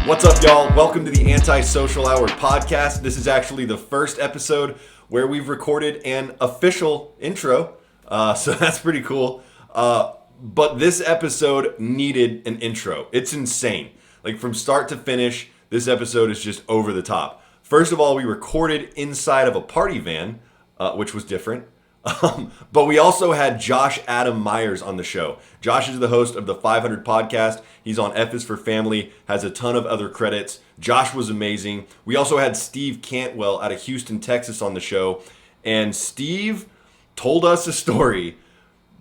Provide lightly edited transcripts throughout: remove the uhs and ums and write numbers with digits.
What's up, y'all? Welcome to the Anti-Social Hour podcast. This is actually the first episode where we've recorded an official intro, so that's pretty cool. But this episode needed an intro. It's insane. Like, from start to finish, this episode is just over the top. First of all, we recorded inside of a party van, which was different. But we also had Adam Meyers on the show. Josh is the host of the 500 podcast. He's on F is for Family, has a ton of other credits. Josh was amazing. We also had Steve Cantwell out of Houston, Texas on the show. And Steve told us a story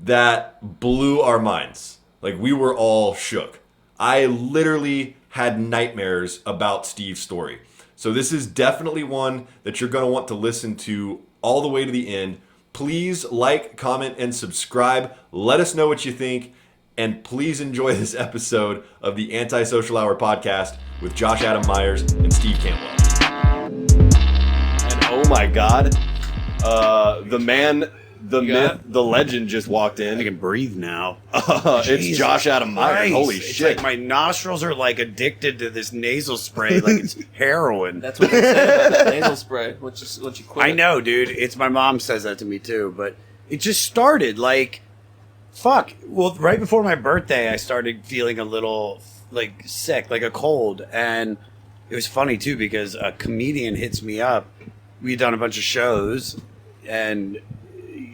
that blew our minds. Like, we were all shook. I literally had nightmares about Steve's story. So this is definitely one that you're going to want to listen to all the way to the end. Please like, comment, and subscribe. Let us know what you think. And please enjoy this episode of the Anti-Social Hour podcast with Adam Meyers and Steve Cantwell. And oh my God, the man, the myth, the legend just walked in. I can breathe now. It's Adam Meyers. Holy it's shit. Like my nostrils are like addicted to this nasal spray like it's heroin. That's what they say about that nasal spray. Once you quit. I know, dude. It's my mom says that to me too, but it just started like fuck. Well, right before my birthday, I started feeling a little like sick, like a cold, and it was funny too because a comedian hits me up. We'd done a bunch of shows, and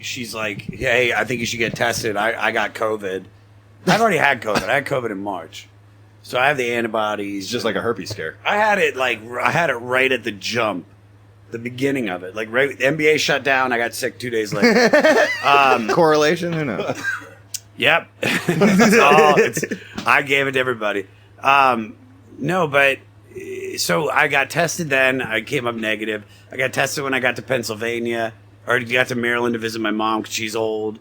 she's like, hey, I think you should get tested. I got COVID. I've already had COVID. I had COVID in March. So I have the antibodies. It's just like a herpes scare. I had it right at the jump, the beginning of it. Like right, the NBA shut down. I got sick 2 days later. Correlation? Who knows? Yep. I gave it to everybody. No, but so I got tested then. I came up negative. I got tested when I got to Pennsylvania. I already got to Maryland to visit my mom because she's old.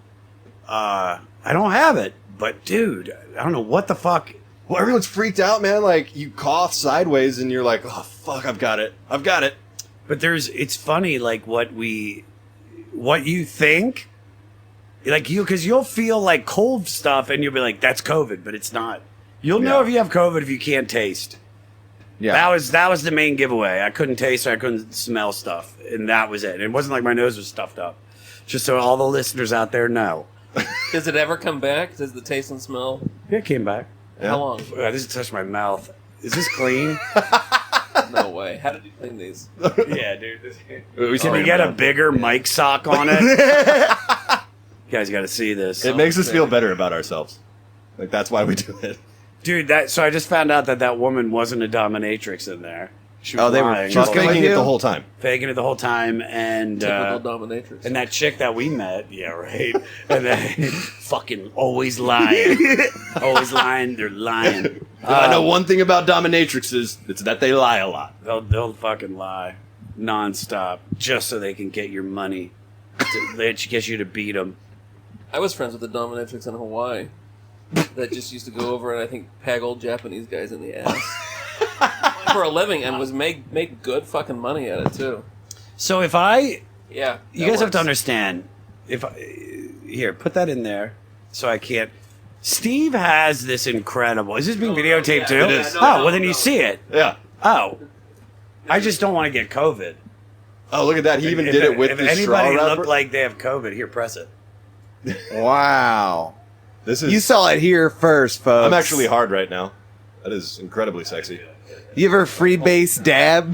I don't have it, but dude, I don't know what the fuck. Well, everyone's freaked out, man. Like, you cough sideways and you're like, oh, fuck, I've got it. But it's funny, like, what you think, like, because you'll feel like cold stuff and you'll be like, that's COVID, but it's not. You'll know if you have COVID if you can't taste. Yeah, that was the main giveaway. I couldn't taste or I couldn't smell stuff, and that was it. It wasn't like my nose was stuffed up. Just so all the listeners out there know. Does it ever come back? Does the taste and smell? Yeah, it came back. Yeah. How long? This touched my mouth. Is this clean? No way. How did you clean these? Yeah, dude. Can we get a bigger mic sock on it? You guys got to see this. It makes us feel better about ourselves. Like, that's why we do it. Dude, so I just found out that woman wasn't a dominatrix in there. She was lying. She was faking it the whole time. Faking it the whole time, and typical dominatrix. And that chick that we met, yeah, right. And then fucking always lying, always lying. They're lying. I know one thing about dominatrixes: it's that they lie a lot. They'll fucking lie nonstop just so they can get your money. They get you to beat them. I was friends with a dominatrix in Hawaii that just used to go over and I think peg old Japanese guys in the ass for a living and was make good fucking money at it too. So if you guys have to understand, here, put that in there so I can't. Steve has this incredible. Is this being videotaped too? It is. Well then you see it. Yeah. Oh, I just don't want to get COVID. Oh, look at that! He even did it with the straw wrapper. If anybody looked like they have COVID, here, press it. Wow. You saw it here first, folks. I'm actually hard right now. That is incredibly sexy. You ever freebase dab?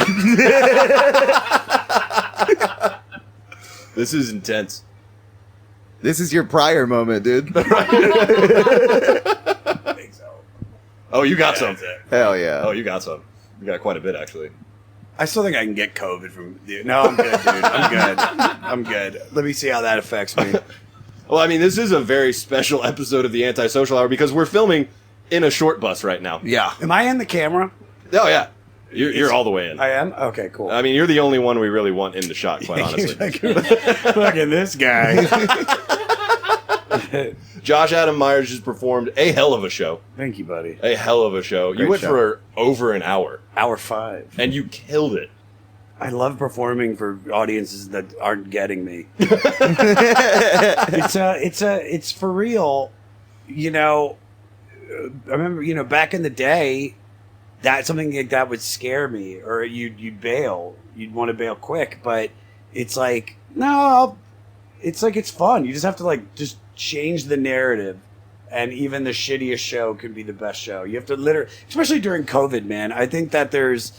This is intense. This is your prior moment, dude. I think so. Oh, you got some. Hell yeah. Oh, you got some. You got quite a bit, actually. I still think I can get COVID from you. No, I'm good, dude. I'm good. Let me see how that affects me. Well, I mean, this is a very special episode of the Anti-Social Hour because we're filming in a short bus right now. Yeah. Am I in the camera? Oh, yeah. You're all the way in. I am? Okay, cool. I mean, you're the only one we really want in the shot, quite honestly. Look at this guy. Adam Meyers just performed a hell of a show. Thank you, buddy. A hell of a show. Great you went show. for over an hour. Hour 5. And you killed it. I love performing for audiences that aren't getting me. It's for real. You know, I remember, back in the day, that something like that would scare me, or you'd bail. You'd want to bail quick, but it's like, no, it's like, it's fun. You just have to like just change the narrative, and even the shittiest show can be the best show. You have to literally, especially during COVID, man. I think that there's,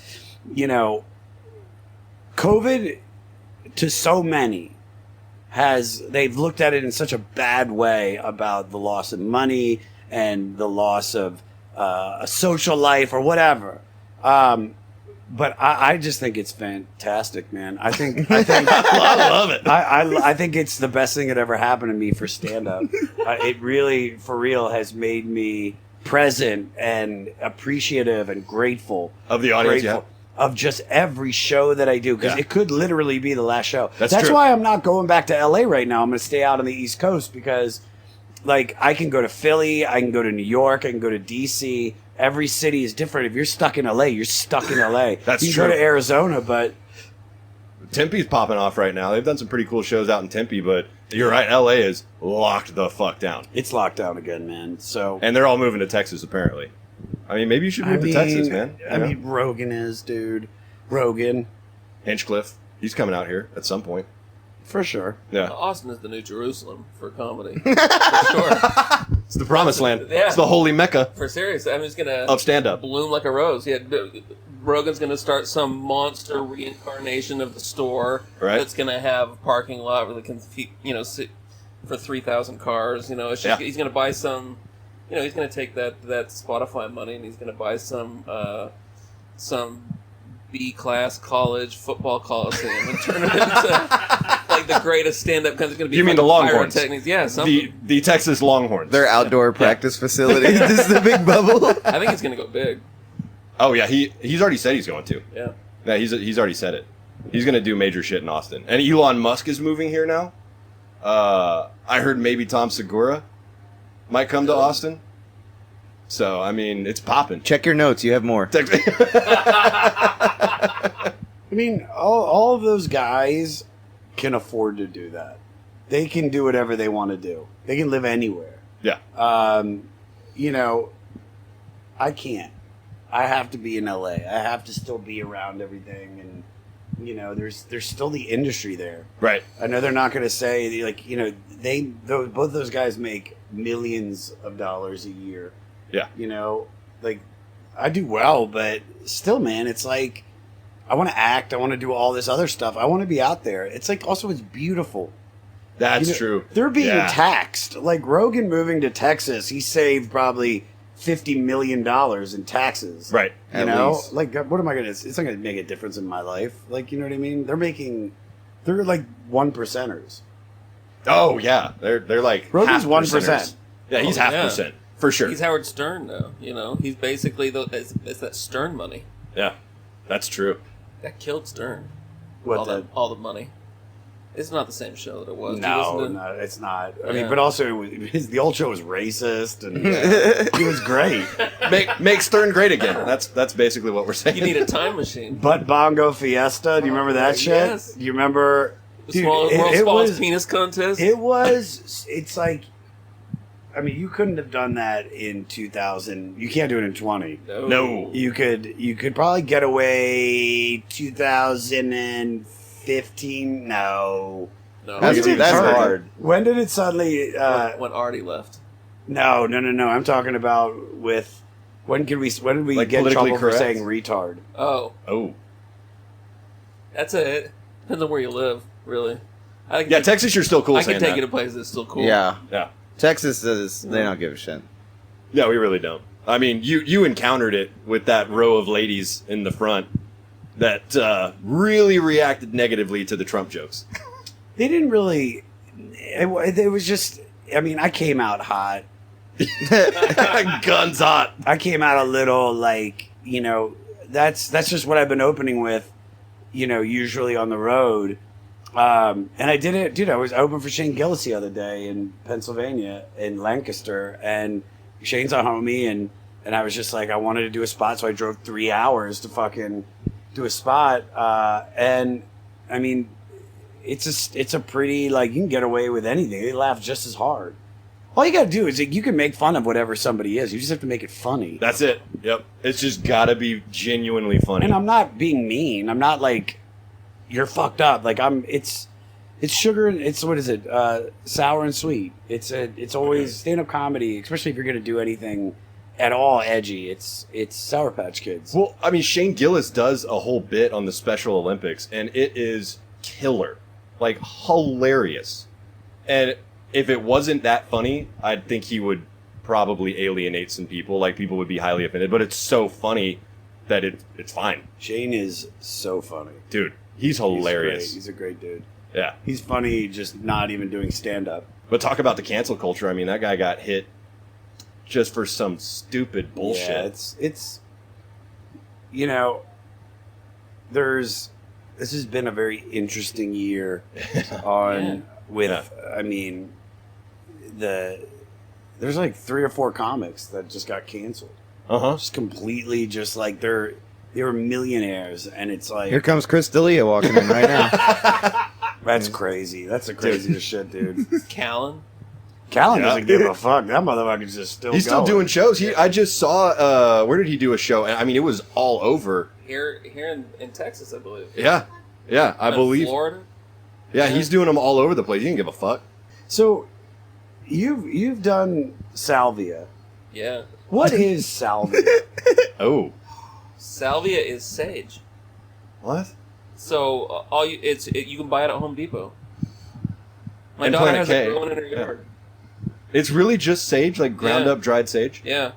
COVID to so many they've looked at it in such a bad way about the loss of money and the loss of a social life or whatever. But I just think it's fantastic, man. I think I love it. I think it's the best thing that ever happened to me for stand-up. It really, for real, has made me present and appreciative and grateful Of the audience, yeah. of just every show that I do, because it could literally be the last show. That's That's true. why I'm not going back to LA right now. I'm going to stay out on the East Coast, because like I can go to Philly, I can go to New York, I can go to DC. Every city is different. If you're stuck in LA, you're stuck in LA. That's you can true. go to Arizona, but Tempe's popping off right now. They've done some pretty cool shows out in Tempe, but you're right, LA is locked the fuck down. it's locked down again, man. So And they're all moving to Texas, apparently. I mean, maybe you should move to Texas, man. I mean, Rogan is, dude. Rogan, Hinchcliffe, he's coming out here at some point. for sure. Yeah. Austin is the new Jerusalem for comedy. For sure. It's the promised land. Yeah. It's the holy mecca For serious. I'm just going to of stand-up. bloom like a rose. Yeah, Rogan's going to start some monster reincarnation of the store Right. that's going to have a parking lot where they can, sit for 3,000 cars. It's just, Yeah. he's going to buy some. He's going to take that Spotify money and he's going to buy some B-class college football coliseum and turn it into like the greatest stand-up. Because it's going to be You mean the Longhorns? pyrotechnics. Yeah, something. The Texas Longhorns. Their outdoor practice facility. This is the big bubble. I think it's going to go big. Oh yeah, he's already said he's going to. Yeah. Yeah, he's already said it. He's going to do major shit in Austin. And Elon Musk is moving here now. I heard maybe Tom Segura might come to Austin. So, I mean, it's popping. Check your notes. You have more. I mean, all of those guys can afford to do that. They can do whatever they want to do. They can live anywhere. Yeah. I can't. I have to be in LA. I have to still be around everything, and there's still the industry there. Right. I know they're not going to say both those guys make millions of dollars a year. Yeah. Like I do well, but still, man, it's like I want to act. I want to do all this other stuff. I want to be out there. It's like also it's beautiful. That's true. They're being Yeah. taxed. Like Rogan moving to Texas, he saved probably $50 million in taxes. Right. At least. Like what am I gonna? It's not gonna make a difference in my life. Like you know what I mean? They're like 1%ers. Oh, yeah. They're like Rogan's half 1%. percenters. Yeah, he's Oh, half yeah. percent. For sure. He's Howard Stern, though. He's basically it's that Stern money Yeah. That's true. that killed Stern. What all the money. It's not the same show that it was. No, it's not. I mean, Yeah. but also the old show was racist, and he was great. Make Stern great again. That's basically what we're saying. You need a time machine. Butt Bongo Fiesta. Do you remember that shit? Yes. Do you remember? The world's smallest penis contest. It's like, I mean, you couldn't have done that in 2000. You can't do it in 20. No. You could probably get away 2015. No. No, That's When did it hard. turn? When did it suddenly? when Artie left. No. I'm talking about with when did we Like get in politically trouble for correct? saying retard? Oh, Oh. that's it. Depends on where you live, really. Yeah, Texas, you're still cool I saying can take that. you to places that's still cool. Yeah. Yeah. Texas says they don't give a shit. Yeah, we really don't. I mean, you encountered it with that row of ladies in the front that really reacted negatively to the Trump jokes. They didn't really. It was just. I mean, I came out hot. Guns hot. I came out a little like that's just what I've been opening with, usually on the road. And I did it, dude. I was open for Shane Gillis the other day in Pennsylvania, in Lancaster, and Shane's a homie, and I was just like, I wanted to do a spot, so I drove 3 hours to fucking do a spot. And I mean, it's a pretty, like, you can get away with anything. They laugh just as hard. All you gotta do is you can make fun of whatever somebody is. You just have to make it funny. That's it. Yep. It's just gotta be genuinely funny. And I'm not being mean. I'm not like you're fucked up. Like it's sugar and it's what is it? Sour and sweet. It's always stand-up comedy, especially if you're gonna do anything at all edgy. It's Sour Patch Kids. Well, I mean, Shane Gillis does a whole bit on the Special Olympics, and it is killer. Like, hilarious. And if it wasn't that funny, I'd think he would probably alienate some people. Like, people would be highly offended. But it's so funny that it's fine. Shane is so funny. Dude, he's hilarious. He's a great dude. Yeah. He's funny just not even doing stand-up. But talk about the cancel culture. I mean, that guy got hit just for some stupid bullshit. Yeah, it's you know, this has been a very interesting year I mean, there's like 3 or 4 comics that just got canceled. Just completely just like they were millionaires, and it's like Here comes Chris D'Elia walking in right now. that's crazy. That's the craziest shit, dude. Callan. Callan doesn't give a fuck. That motherfucker's just still He's still going. doing shows. I just saw, where did he do a show? And I mean, it was all over. Here in Texas, I believe. Yeah. Yeah, I believe. Florida. Yeah, he's doing them all over the place. He didn't give a fuck. So you've done Salvia. Yeah. What is Salvia? Oh. Salvia is sage. What? So you can buy it at Home Depot. My And daughter Planet has K. it growing in her yard. It's really just sage, like ground Yeah. up dried sage? Yeah.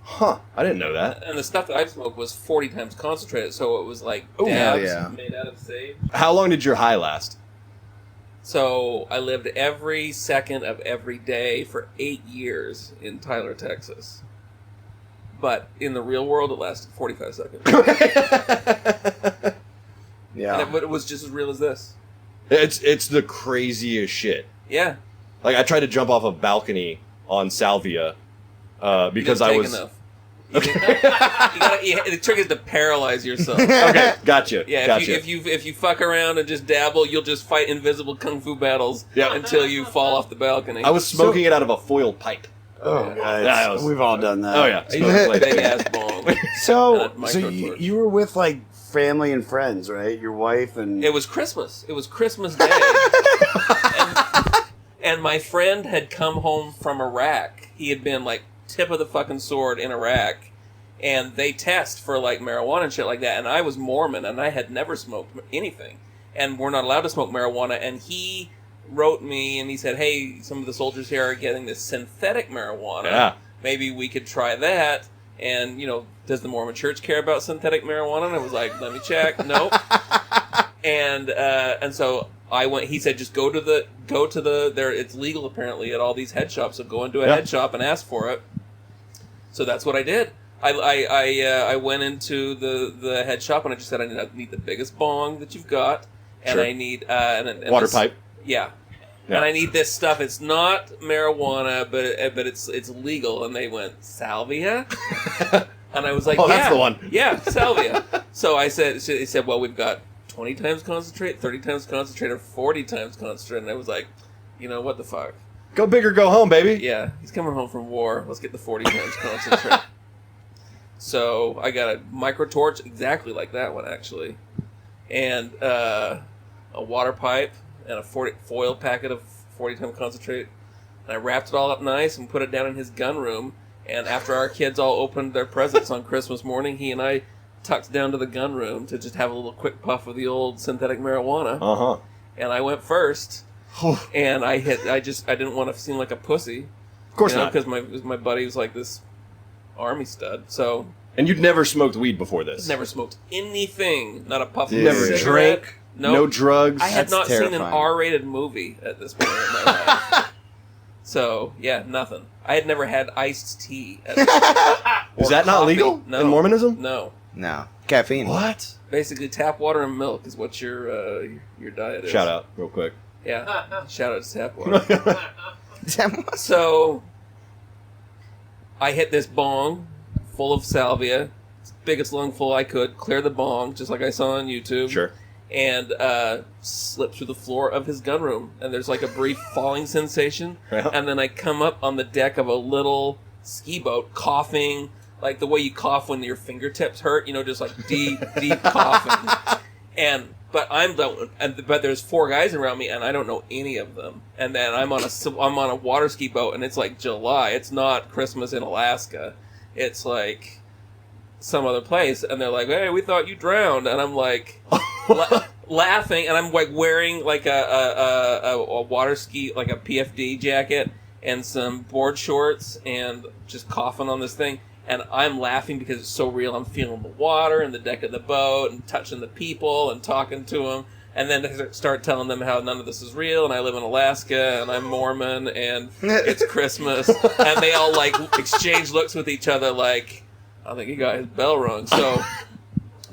Huh. I didn't know that. And the stuff that I smoked was 40 times concentrated, so it was like Oh, dabs yeah. made out of sage. How long did your high last? So I lived every second of every day for 8 years in Tyler, Texas. But in the real world, it lasted 45 seconds. Yeah. And it was just as real as this. It's the craziest shit. Yeah. Like, I tried to jump off a balcony on Salvia because You I didn't was... take enough. The trick is to paralyze yourself. Okay, gotcha. Yeah, gotcha. if you fuck around and just dabble, you'll just fight invisible kung fu battles until you fall off the balcony. I was smoking it out of a foil pipe. Oh, that was- we've all done that. Oh, yeah. I used to play big ass bong. So Microtorch. you were with like family and friends, right? Your wife and It was Christmas. It was Christmas Day. and my friend had come home from Iraq. He had been like tip of the fucking sword in Iraq. And they test for like marijuana and shit like that. And I was Mormon and I had never smoked anything. And we're not allowed to smoke marijuana. And he wrote me and he said, hey, some of the soldiers here are getting this synthetic marijuana. Yeah. Maybe we could try that. And, does the Mormon Church care about synthetic marijuana? And I was like, let me check. Nope. And so I went. He said, just go to the there. It's legal apparently at all these head shops. So go into a head shop and ask for it. So that's what I did. I went into the head shop and I just said, I need the biggest bong that you've got, and Sure. I need and Water this- pipe. Yeah. Yeah. And I need this stuff. It's not marijuana, but it's legal. And they went, Salvia? And I was like, Oh, yeah, that's the one. Yeah, Salvia. So I said, they said, well, we've got 20 times concentrate, 30 times concentrate, or 40 times concentrate. And I was like, what the fuck? Go big or go home, baby. Yeah, he's coming home from war. Let's get the 40 times concentrate. So I got a microtorch exactly like that one, actually. And a water pipe and a foil packet of 40 times concentrate. And I wrapped it all up nice and put it down in his gun room. And after our kids all opened their presents on Christmas morning, he and I tucked down to the gun room to just have a little quick puff of the old synthetic marijuana. Uh-huh. And I went first. And I didn't want to seem like a pussy. Of course not. Because my buddy was like this army stud. So And you'd never smoked weed before this? never smoked anything. Not a puff of Dude. a Never cigarette. drank? Nope. No drugs? I had That's not seen an terrifying. R-rated movie at this point in my life. So, yeah, nothing. I had never had iced tea. Is that not coffee. legal No. in Mormonism? No. No. Caffeine. What? Basically, tap water and milk is what your diet is. Shout out real quick. Yeah. Shout out to tap water. Damn. So, I hit this bong full of salvia, biggest lungful I could, clear the bong, just like I saw on YouTube. Sure. and slip through the floor of his gun room. And there's like a brief falling sensation. Yeah. And then I come up on the deck of a little ski boat coughing, like the way you cough when your fingertips hurt, just like deep coughing. But there's 4 guys around me, and I don't know any of them. And then I'm on a water ski boat, and it's like July. It's not Christmas in Alaska. It's like some other place, and they're like, "Hey, we thought you drowned," and I'm like laughing, and I'm like wearing like a water ski, like a PFD jacket and some board shorts, and just coughing on this thing. And I'm laughing because it's so real. I'm feeling the water and the deck of the boat and touching the people and talking to them. And then I start telling them how none of this is real, and I live in Alaska, and I'm Mormon, and it's Christmas. And they all like exchange looks with each other like, I think he got his bell rung. So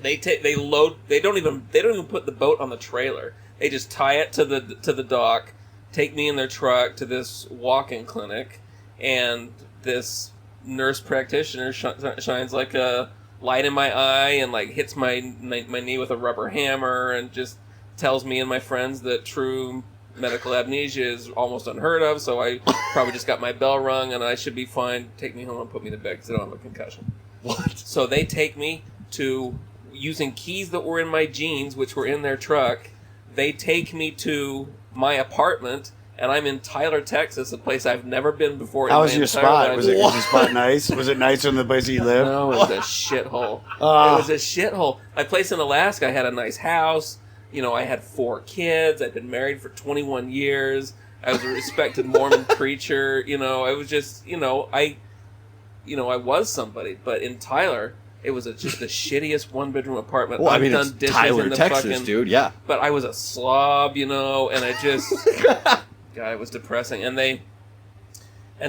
they don't even put the boat on the trailer. They just tie it to the dock, take me in their truck to this walk-in clinic, and this nurse practitioner shines like a light in my eye and like hits my knee with a rubber hammer and just tells me and my friends that true medical amnesia is almost unheard of, so I probably just got my bell rung and I should be fine. Take me home and put me to bed because I don't have a concussion. What? So they take me to, using keys that were in my jeans, which were in their truck, they take me to my apartment, and I'm in Tyler, Texas, a place I've never been before. How was your spot? Was your spot nice? Was it nicer than the place you lived? No, it was a shithole. It was a shithole. My place in Alaska, I had a nice house. I had 4 kids. I'd been married for 21 years. I was a respected Mormon preacher. I was just, I was somebody. But in Tyler, it was just the shittiest 1-bedroom apartment. Well, I've it's done dishes Tyler, in the Texas, dude. Yeah. But I was a slob, and I just, God, it was depressing. And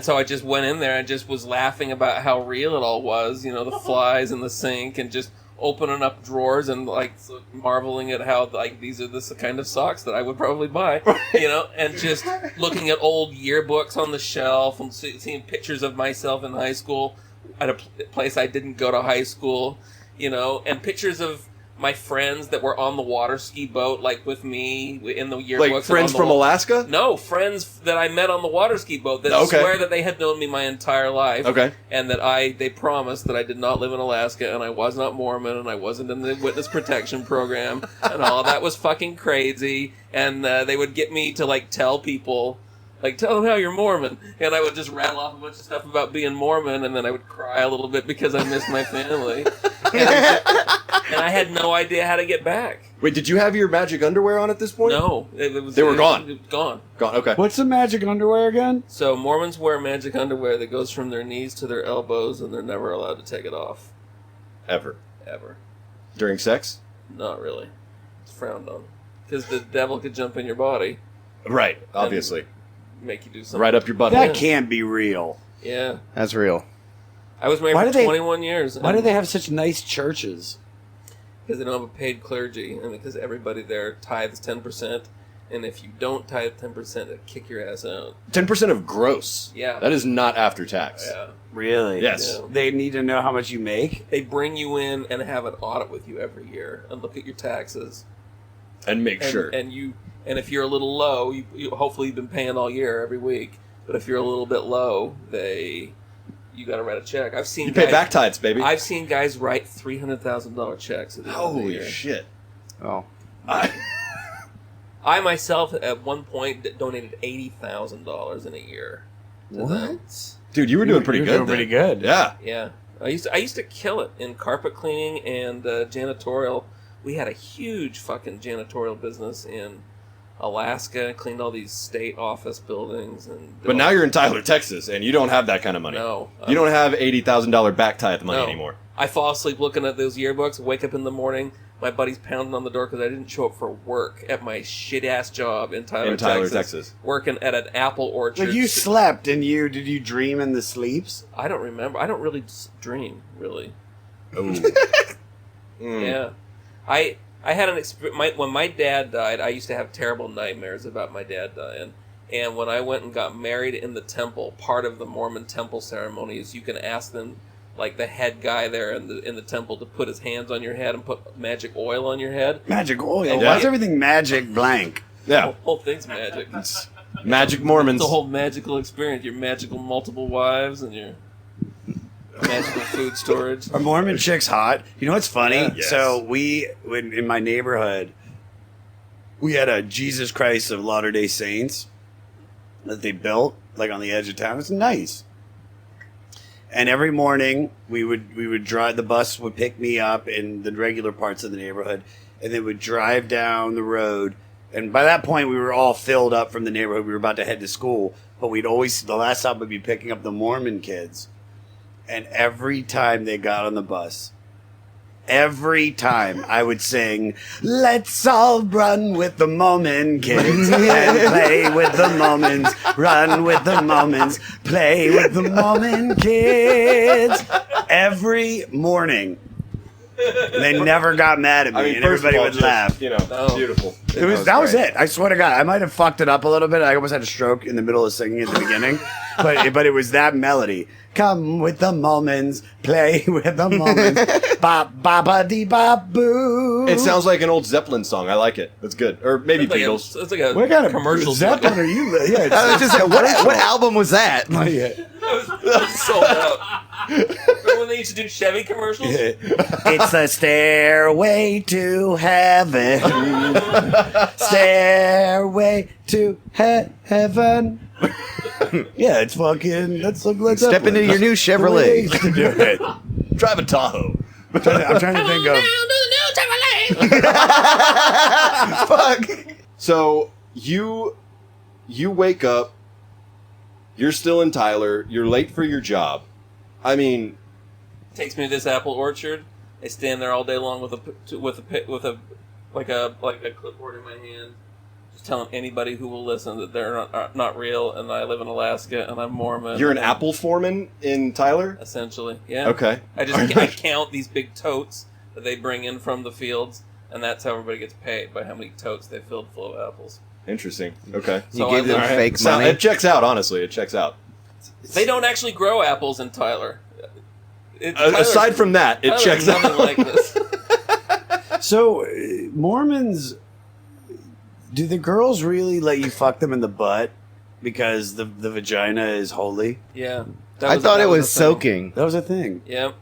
so I just went in there and just was laughing about how real it all was. The flies in the sink and just opening up drawers and like marveling at how like these are the kind of socks that I would probably buy, and just looking at old yearbooks on the shelf and seeing pictures of myself in high school at a place I didn't go to high school, and pictures of my friends that were on the water ski boat, like with me in the yearbooks. Like friends from Alaska? No, friends that I met on the water ski boat that swear that they had known me my entire life. Okay. And that they promised that I did not live in Alaska and I was not Mormon and I wasn't in the witness protection program and all that was fucking crazy. And they would get me to like tell people, like, tell them how you're Mormon. And I would just rattle off a bunch of stuff about being Mormon, and then I would cry a little bit because I missed my family. And I had no idea how to get back. Wait, did you have your magic underwear on at this point? No. They were gone. It was gone. Gone, okay. What's the magic underwear again? So Mormons wear magic underwear that goes from their knees to their elbows, and they're never allowed to take it off. Ever. During sex? Not really. It's frowned on. Because the devil could jump in your body. Right, obviously. Make you do something. Right up your butt. That can't be real. Yeah. That's real. I was married for 21 years. Why do they have such nice churches? Because they don't have a paid clergy, and because everybody there tithes 10%, and if you don't tithe 10%, they kick your ass out. 10% of gross. Yeah. That is not after tax. Yeah. Really? Yes. Yeah. They need to know how much you make? They bring you in and have an audit with you every year and look at your taxes. And make sure. And if you're a little low, you hopefully you've been paying all year every week. But if you're a little bit low, you got to write a check. I've seen you pay back tithes, baby. I've seen guys write $300,000 checks. At the end of the Holy year. shit! Oh. I myself at one point donated $80,000 in a year. To them. Dude, you were doing pretty good. Doing pretty good. Yeah. Yeah, I used to kill it in carpet cleaning and janitorial. We had a huge fucking janitorial business in Alaska. Cleaned all these state office buildings, But now you're in Tyler, Texas, and you don't have that kind of money. No, you don't have $80,000 back tithe money no. anymore. I fall asleep looking at those yearbooks. Wake up in the morning. My buddy's pounding on the door because I didn't show up for work at my shit-ass job in Tyler, Texas. Working at an apple orchard. Like you slept and did you dream in the sleeps? I don't remember. I don't really dream, really. Oh. Yeah. I had an experience. When my dad died, I used to have terrible nightmares about my dad dying. And when I went and got married in the temple, part of the Mormon temple ceremony is you can ask them like the head guy there in the temple to put his hands on your head and put magic oil on your head. Magic oil. And Why is everything magic blank? Yeah. The whole thing's magic. Magic Mormons. It's a whole magical experience. Your magical multiple wives and your magical food storage. Are Mormon chicks hot? You know what's funny? Yeah. Yes. So in my neighborhood, we had a Jesus Christ of Latter-day Saints that they built like on the edge of town. It's nice. And every morning we would drive. The bus would pick me up in the regular parts of the neighborhood, and they would drive down the road. And by that point, we were all filled up from the neighborhood. We were about to head to school, but the last stop would be picking up the Mormon kids. And every time they got on the bus, every time I would sing, "Let's all run with the Mormon kids and play with the Mormons, run with the Mormons, play with the Mormon kids." Every morning. And they never got mad at me, I mean, and first of everybody all, would just, laugh. You know, Oh. beautiful. That was it. I swear to God, I might have fucked it up a little bit. I almost had a stroke in the middle of singing at the beginning, but it was that melody. Come with the Mormons, play with the Mormons, bop baba dee bop boo. It sounds like an old Zeppelin song. I like it. That's good. Or maybe Beatles. It's like a What kind of commercial. Zeppelin are you? Yeah, I was just what album was that? Sold out. Remember when they used to do Chevy commercials? It's the stairway to heaven. Stairway to heaven. Yeah, it's fucking. Let's Step into your new Chevrolet. To do it. Drive a Tahoe. I'm trying to think of. Fuck. So you wake up. You're still in Tyler. You're late for your job. I mean, Takes me to this apple orchard. I stand there all day long with a clipboard in my hand, just telling anybody who will listen that they're not real, and I live in Alaska and I'm Mormon. you're an apple foreman in Tyler? essentially, yeah. Okay. I count these big totes that they bring in from the fields, and that's how everybody gets paid, by how many totes they filled full of apples. Interesting. Okay. You gave them I live- fake So money. it checks out, honestly. It checks out. They don't actually grow apples in Tyler. Aside from that, it Tyler's checks nothing out. like this. So, Mormons, do the girls really let you fuck them in the butt because the vagina is holy? Yeah. I thought it was a thing. soaking. That was a thing. Yep.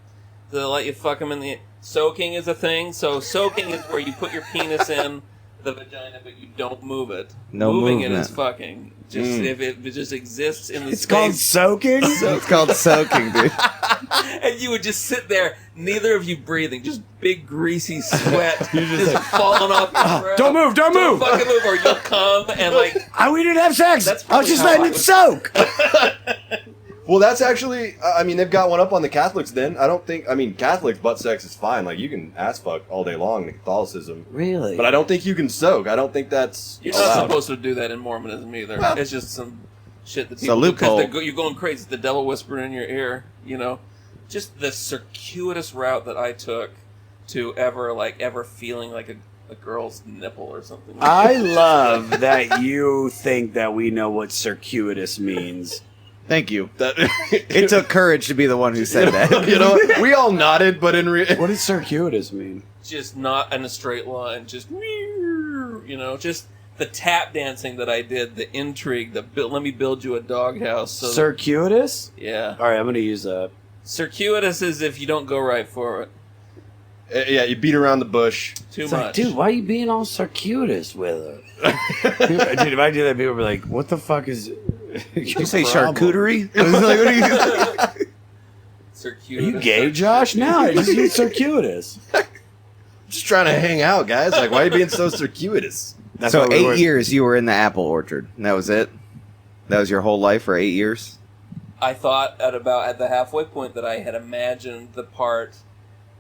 They let you fuck them in the... Soaking is a thing. So soaking is where you put your penis in the vagina, but you don't move it. No Moving movement. it is fucking. Just if it just exists in the It's space. called soaking? It's called soaking, dude. And you would just sit there, neither of you breathing, just big greasy sweat just falling off your breath. Don't move, don't move. Fucking move, or you'll come and like... We didn't have sex. That's I was just probably letting how it I soak. Well, that's actually, I mean, they've got one up on the Catholics then. Catholic butt sex is fine. Like, you can ass fuck all day long in Catholicism. Really? But I don't think you can soak. I don't think that's You're allowed. not supposed to do that in Mormonism either. It's just some shit that It's a people do loophole. because you're going crazy. It's the devil whispering in your ear, you know? Just the circuitous route that I took to ever feeling like a girl's nipple or something. I love that you think that we know what circuitous means. Thank you. That, It took courage to be the one who said that. you know, we all nodded, but in What does circuitous mean? Just not in a straight line. Just, you know, just the tap dancing that I did, the intrigue, let me build you a doghouse. So Circuitous? yeah. All right, I'm going to use that. Circuitous is if you don't go right for it. yeah, you beat around the bush. Too It's much. like, dude, why are you being all circuitous with it? Dude, if I do that, people will be like, what the fuck is... Did you say charcuterie? I was like, what are you... Are Circuitous. you gay, Josh? No, I just use circuitous. Just trying to hang out, guys. Like, why are you being so circuitous? That's So what we were- 8 years you were in the apple orchard. And that was it? That was your whole life for 8 years? I thought at the halfway point that I had imagined the part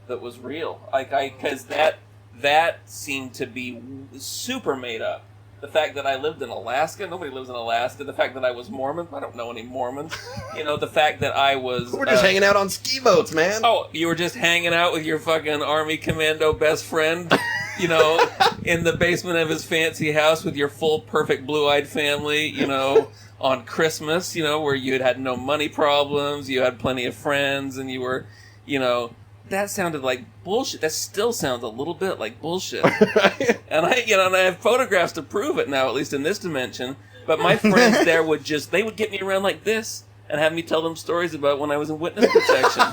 that was real. Because that seemed to be super made up. The fact that I lived in Alaska, nobody lives in Alaska. The fact that I was Mormon, I don't know any Mormons. You know, the fact that I was... We're just hanging out on ski boats, man. Oh, you were just hanging out with your fucking Army Commando best friend, you know, in the basement of his fancy house with your full, perfect, blue-eyed family, you know, on Christmas, you know, where you had no money problems, you had plenty of friends, and you were you know, that sounded like bullshit. That still sounds a little bit like bullshit. And I have photographs to prove it now, at least in this dimension. But my friends there they would get me around like this and have me tell them stories about when I was in witness protection.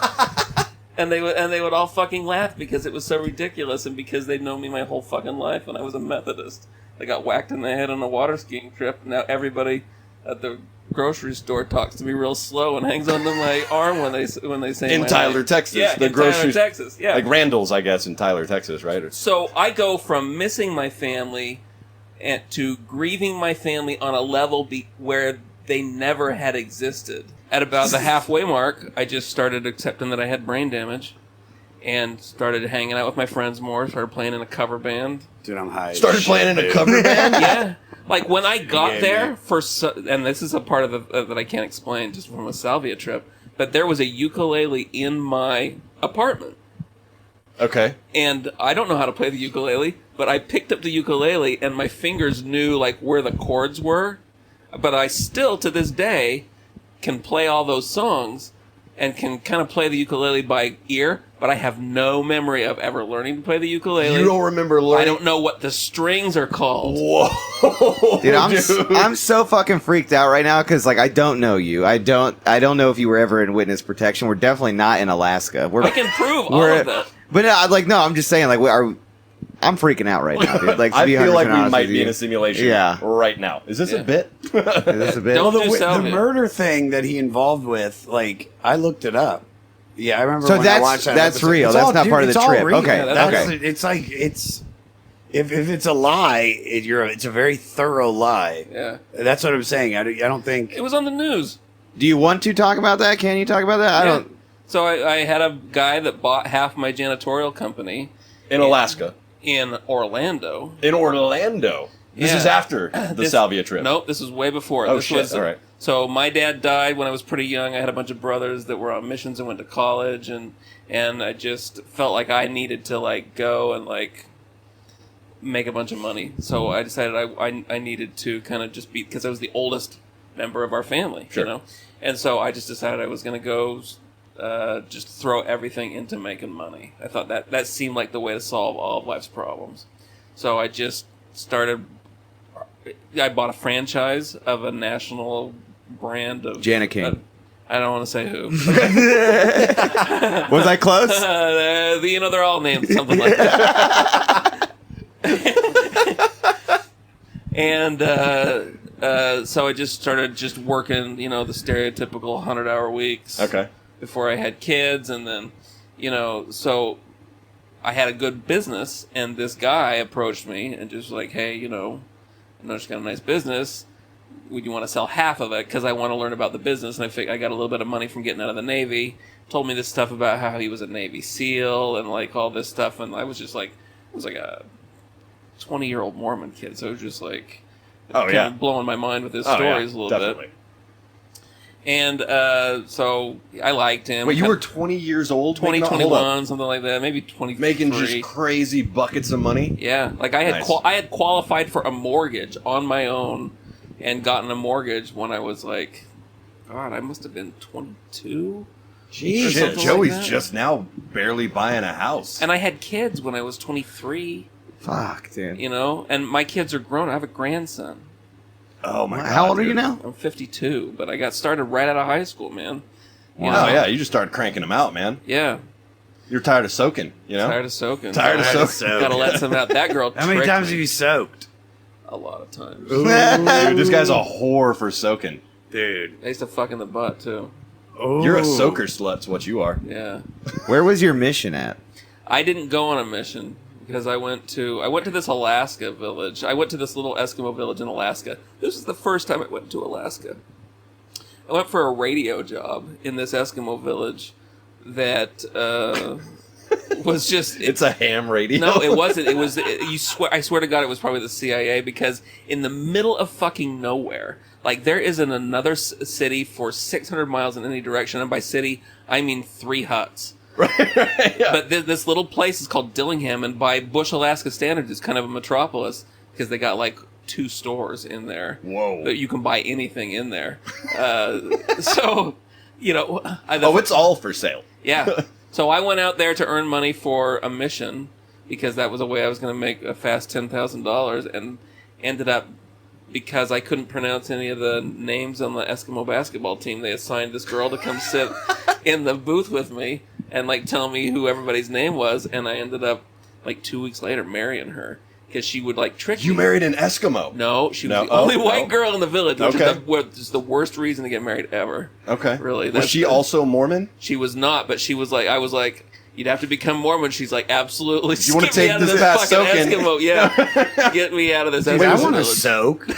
And they would all fucking laugh because it was so ridiculous and because they'd known me my whole fucking life and I was a Methodist. I got whacked in the head on a water skiing trip. Now everybody at the grocery store talks to me real slow and hangs onto my arm when they say in my Tyler, name. Texas. Yeah, The in grocery Tyler, Texas. Yeah, like Randall's, I guess, in Tyler, Texas, right? So I go from missing my family to grieving my family on a level where they never had existed. At about the halfway mark, I just started accepting that I had brain damage and started hanging out with my friends more, started playing in a cover band. Dude, I'm high. Started playing in a cover band? Yeah. Like, when I got Yeah, there, man. and this is a part of that I can't explain just from a Salvia trip, but there was a ukulele in my apartment. Okay. And I don't know how to play the ukulele, but I picked up the ukulele and my fingers knew, like, where the chords were. But I still, to this day, can play all those songs and can kind of play the ukulele by ear, but I have no memory of ever learning to play the ukulele. You don't remember learning? I don't know what the strings are called. Whoa. Dude, I'm so fucking freaked out right now because, like, I don't know you. I don't know if you were ever in witness protection. We're definitely not in Alaska. I can prove all of that. But no, I'm just saying, like, I'm freaking out right now, dude. Like, to I be feel like 100% we honest might with be you. in a simulation right now. Is this a bit? Is this a bit? Don't Well, do the Salvia. murder thing that he involved with, like, I looked it up. Yeah, I remember. So when I watched that that's episode. real. It's That's all- not dude, part of it's the all trip. real. Okay, that's- okay. It's like if it's a lie, it's a very thorough lie. Yeah. That's what I'm saying. I don't think. It was on the news. Do you want to talk about that? Can you talk about that? I Yeah. don't. So I had a guy that bought half my janitorial company In Alaska. in Orlando. In Orlando. This Yeah. is after the Salvia trip. Nope, this was way before. Oh, this shit. Was, All right. So my dad died when I was pretty young. I had a bunch of brothers that were on missions and went to college, and I just felt like I needed to, like, go and, like, make a bunch of money. So I decided I needed to kind of just be, because I was the oldest member of our family, Sure. you know? And so I just decided I was going to go just throw everything into making money. I thought that seemed like the way to solve all of life's problems. So I just I bought a franchise of a national brand of... Jana King. I don't want to say who. Was I close? They're all named something like that. And so I just started just working, the stereotypical 100-hour weeks. Okay. Before I had kids, and then, so I had a good business, and this guy approached me and just like, hey, I just got a nice business. Would you want to sell half of it? Because I want to learn about the business, and I got a little bit of money from getting out of the Navy. Told me this stuff about how he was a Navy SEAL and like all this stuff, and I was just like, it was like a 20-year-old Mormon kid, so it was just like, kind of blowing my mind with his stories a little bit. And so I liked him. Wait, you were 20 years old? 20, 21, something like that. Maybe 23. Making just crazy buckets of money? Yeah. Like I had Nice. I had qualified for a mortgage on my own and gotten a mortgage when I was like, God, I must have been 22? Jesus, Something like Joey's that. just now barely buying a house. And I had kids when I was 23, Fuck, dude. and my kids are grown. I have a grandson. Oh my god. How old are you dude. now? I'm 52, but I got started right out of high school, man. Oh yeah, you just started cranking them out, man. Yeah. You're tired of soaking, Tired of soaking. Tired of soaking. Gotta let some out. That girl How many tricked times me. have you soaked, A lot of times. Dude, this guy's a whore for soaking. dude? I used to fuck in the butt, too. Oh, You're a soaker slut's what you are. Yeah. Where was your mission at? I didn't go on a mission because I went to this Alaska village. I went to this little Eskimo village in Alaska. This was the first time I went to Alaska. I went for a radio job in this Eskimo village that was just... It's a ham radio. No, it wasn't. It was... I swear to God, it was probably the CIA, because in the middle of fucking nowhere, like, there isn't another city for 600 miles in any direction, and by city, I mean 3 huts. Right, yeah. But this little place is called Dillingham, and by Bush, Alaska standards, it's kind of a metropolis, because they got, like, 2 stores in there. Whoa. That you can buy anything in there. So, it's all for sale. Yeah. So I went out there to earn money for a mission because that was a way I was going to make a fast $10,000, and ended up, because I couldn't pronounce any of the names on the Eskimo basketball team, they assigned this girl to come sit in the booth with me and like tell me who everybody's name was, and I ended up like 2 weeks later marrying her because she would like trick You me. married an Eskimo. No, she was No. the only Oh, white no. girl in the village, which Okay. is the worst reason to get married ever. Okay. Really. Was she also Mormon? She was not, but she was like, I was like, you'd have to become Mormon. She's like, absolutely. You wanna Get me take out of this past fucking soaking? Eskimo. Yeah. Get me out of this Dude, Eskimo I want to village. soak.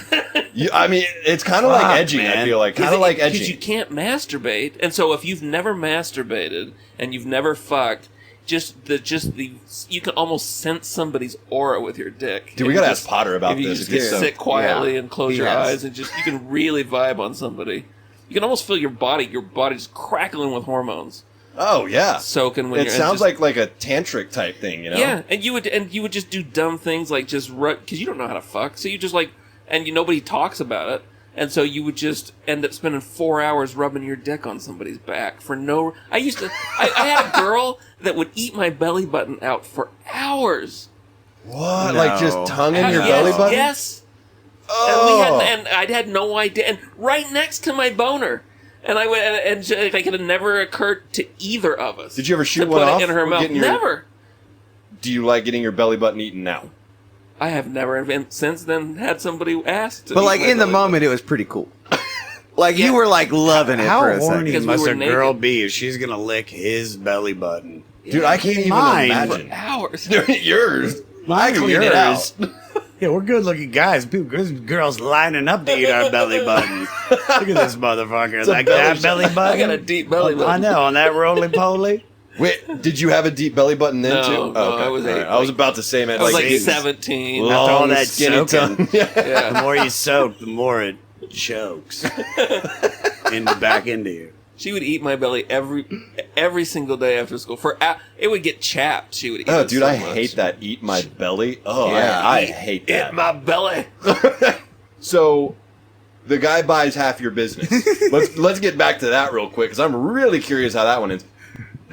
I mean, it's kind of Fuck, like edging. man. I feel like kind of like Because you edging. can't masturbate, and so if you've never masturbated and you've never fucked, you can almost sense somebody's aura with your dick. Dude, we If gotta you ask Potter about if you this. just If he's get so- sit quietly Yeah. and close He your has. eyes, and you can really vibe on somebody. You can almost feel your body's crackling with hormones, Oh yeah. soaking when It you're. sounds just, like a tantric type thing, you know? yeah, and you would just do dumb things like just because you don't know how to fuck, so you just like, and nobody talks about it. And so you would just end up spending 4 hours rubbing your dick on somebody's back for no. I had a girl that would eat my belly button out for hours. What? No. Like just tongue in your Yes, belly button? Yes. Oh. And I'd had no idea. And right next to my boner. And I went, and like it had never occurred to either of us. Did you ever shoot to one put off? it in her or mouth? getting your- Never. Do you like getting your belly button eaten now? I have never, and since then, had somebody ask. To But eat like my in the belly moment, it was pretty cool. Like Yeah. you were like loving it How for a horny Because second. we must were a girl naked. be if she's gonna lick his belly button? Dude, I can't even Mine. imagine. button. Hours. Yours. I Mine or cleaned it out. Yeah, we're good-looking guys. There's girls lining up to eat our belly button. Look at this motherfucker. a Like belly that shot. belly I button. got a deep belly button. I know, on that roly-poly. Wait, did you have a deep belly button then No, too? no, I was All eight, I was like- about to say, man. I was like eight. 17. After all Long, that skinny soaking. tongue. Yeah. The Yeah. more you soak, the more it chokes back into you. She would eat my belly every single day after school. It would get chapped. She would eat Oh, it dude, so I much. hate that. Eat my belly. Oh, Yeah. I hate that. Eat my belly. So, the guy buys half your business. let's get back to that real quick because I'm really curious how that one is.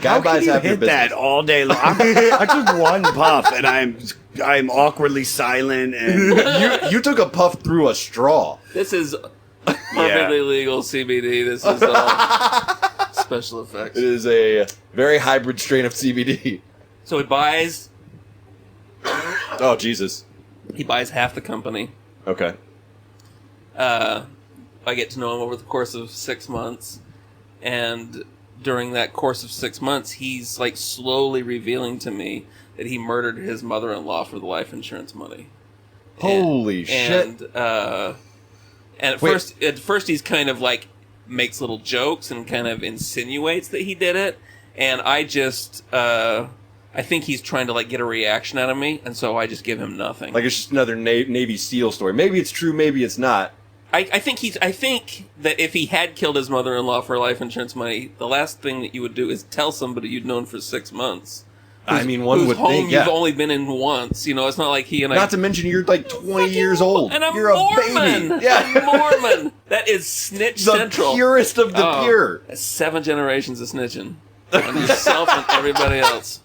Guy How buys can you half your hit business. that all day long? I took one puff and I'm awkwardly silent and You took a puff through a straw. This is perfectly legal CBD. This is all special effects. It is a very hybrid strain of CBD. So he buys Oh Jesus. half the company. Okay. I get to know him over the course of 6 months, and during that course of 6 months, he's like slowly revealing to me that he murdered his mother-in-law for the life insurance money. Holy shit. And at first he's kind of like makes little jokes and kind of insinuates that he did it, and I just I think he's trying to like get a reaction out of me, and so I just give him nothing. Like it's just another Navy SEAL story. Maybe it's true, maybe it's not. I think that if he had killed his mother-in-law for life insurance money, the last thing that you would do is tell somebody you'd known for 6 months. I mean, one whose would home think, yeah. you've only been in once. You know, it's not like he and I. Not to mention you're like 20 years old. And I'm you're Mormon. a baby. Yeah. I'm Mormon. That is snitch The central. purest of the Oh, pure. that's 7 generations of snitching on yourself and everybody else.